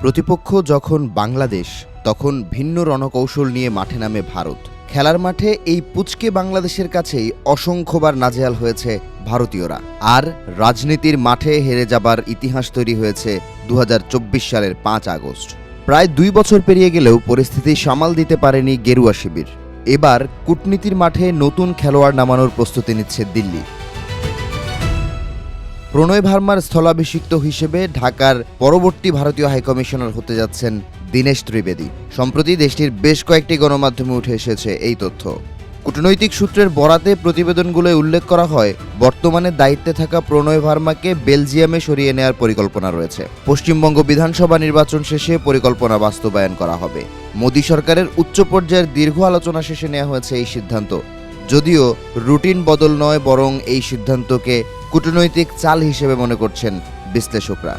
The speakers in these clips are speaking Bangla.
প্রতিপক্ষ যখন বাংলাদেশ, তখন ভিন্ন রণকৌশল নিয়ে মাঠে নামে ভারত। খেলার মাঠে এই পুচকে বাংলাদেশের কাছেই অসংখ্যবার নাজেহাল হয়েছে ভারতীয়রা। আর রাজনীতির মাঠে হেরে যাবার ইতিহাস তৈরি হয়েছে 2024 সালের 5 আগস্ট। প্রায় 2 বছর পেরিয়ে গেলেও পরিস্থিতি সামাল দিতে পারেনি গেরুয়া শিবির। এবার কূটনীতির মাঠে নতুন খেলোয়াড় নামানোর প্রস্তুতি নিচ্ছে দিল্লি। প্রণয় ভার্মার স্থলাভিষিক্ত হিসেবে ঢাকার পরবর্তী ভারতীয় হাইকমিশনার হতে যাচ্ছেন দীনেশ ত্রিবেদী। সম্প্রতি দেশটির বেশ কয়েকটি গণমাধ্যমে উঠে এসেছে এই তথ্য। কূটনৈতিক সূত্রের বরাতে প্রতিবেদনগুলোয় উল্লেখ করা হয়, বর্তমানে দায়িত্বে থাকা প্রণয় ভার্মাকে বেলজিয়ামে সরিয়ে নেওয়ার পরিকল্পনা রয়েছে। পশ্চিমবঙ্গ বিধানসভা নির্বাচন শেষে পরিকল্পনা বাস্তবায়ন করা হবে। মোদী সরকারের উচ্চ পর্যায়ের দীর্ঘ আলোচনা শেষে নেওয়া হয়েছে এই সিদ্ধান্ত। যদিও রুটিন বদল নয়, বরং এই সিদ্ধান্তকে কূটনৈতিক চাল হিসেবে মনে করছেন বিশ্লেষকরা।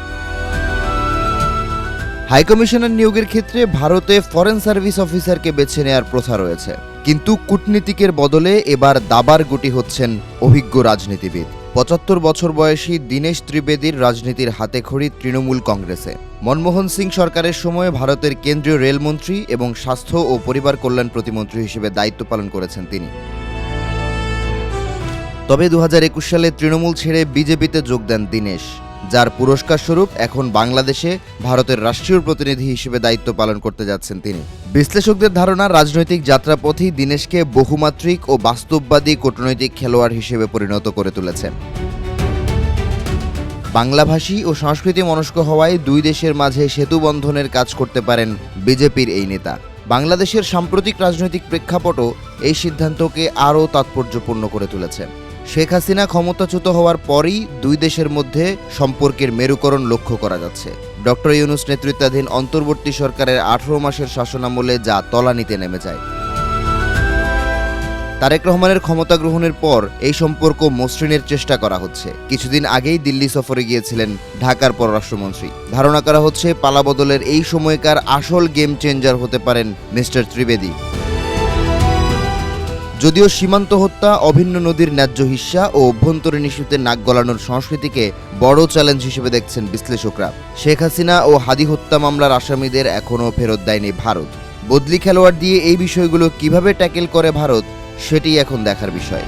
হাইকমিশনার নিয়োগের ক্ষেত্রে ভারতে ফরেন সার্ভিস অফিসারকে বেছে নেওয়ার প্রথা রয়েছে, কিন্তু কূটনীতিকের বদলে এবার দাবার গুটি হচ্ছেন অভিজ্ঞ রাজনীতিবিদ। 75 বছর বয়সী দীনেশ ত্রিবেদীর রাজনীতির হাতেখড়ি তৃণমূল কংগ্রেসে। মনমোহন সিং সরকারের সময় ভারতের কেন্দ্রীয় রেলমন্ত্রী এবং স্বাস্থ্য ও পরিবার কল্যাণ প্রতিমন্ত্রী হিসেবে দায়িত্ব পালন করেছেন তিনি। তবে 2021 সালে তৃণমূল ছেড়ে বিজেপিতে যোগ দেন দীনেশ, যার পুরস্কার স্বরূপ এখন বাংলাদেশে ভারতের রাষ্ট্রীয় প্রতিনিধি হিসেবে দায়িত্ব পালন করতে যাচ্ছেন তিনি। বিশ্লেষকদের ধারণা, রাজনৈতিক যাত্রাপথই দীনেশকে বহুমাত্রিক ও বাস্তববাদী কূটনৈতিক খেলোয়াড় হিসেবে পরিণত করে তুলেছে। বাংলাভাষী ও সংস্কৃতি মনস্ক হওয়ায় দুই দেশের মাঝে সেতু বন্ধনের কাজ করতে পারেন বিজেপির এই নেতা। বাংলাদেশের সাম্প্রতিক রাজনৈতিক প্রেক্ষাপটও এই সিদ্ধান্তকে আরও তাৎপর্যপূর্ণ করে তুলেছে। শেখ হাসিনা ক্ষমতাচ্যুত হওয়ার পরই দুই দেশের মধ্যে সম্পর্কের মেরুকরণ লক্ষ্য করা যাচ্ছে। ডক্টর ইউনূস নেতৃত্বাধীন অন্তর্বর্তী সরকারের 18 মাসের শাসনামলে যা তলানিতে নেমে যায়। তারেক রহমানের ক্ষমতা গ্রহণের পর এই সম্পর্ক মসৃণের চেষ্টা করা হচ্ছে। কিছুদিন আগেই দিল্লি সফরে গিয়েছিলেন ঢাকার পররাষ্ট্রমন্ত্রী। ধারণা করা হচ্ছে পালাবদলের এই সময়কার আসল গেম চেঞ্জার হতে পারেন মিস্টার ত্রিবেদী। যদিও সীমান্ত হত্যা, অভিন্ন নদীর ন্যায্য হিস্সা ও অভ্যন্তরীণ ইস্যুতে নাক গলানোর সংস্কৃতিকে বড় চ্যালেঞ্জ হিসেবে দেখছেন বিশ্লেষকরা। শেখ হাসিনা ও হাদি হত্যা মামলার আসামিদের এখনও ফেরত দেয়নি ভারত। বদলি খেলোয়াড় দিয়ে এই বিষয়গুলো কিভাবে ট্যাকেল করে ভারত, সেটি এখন দেখার বিষয়।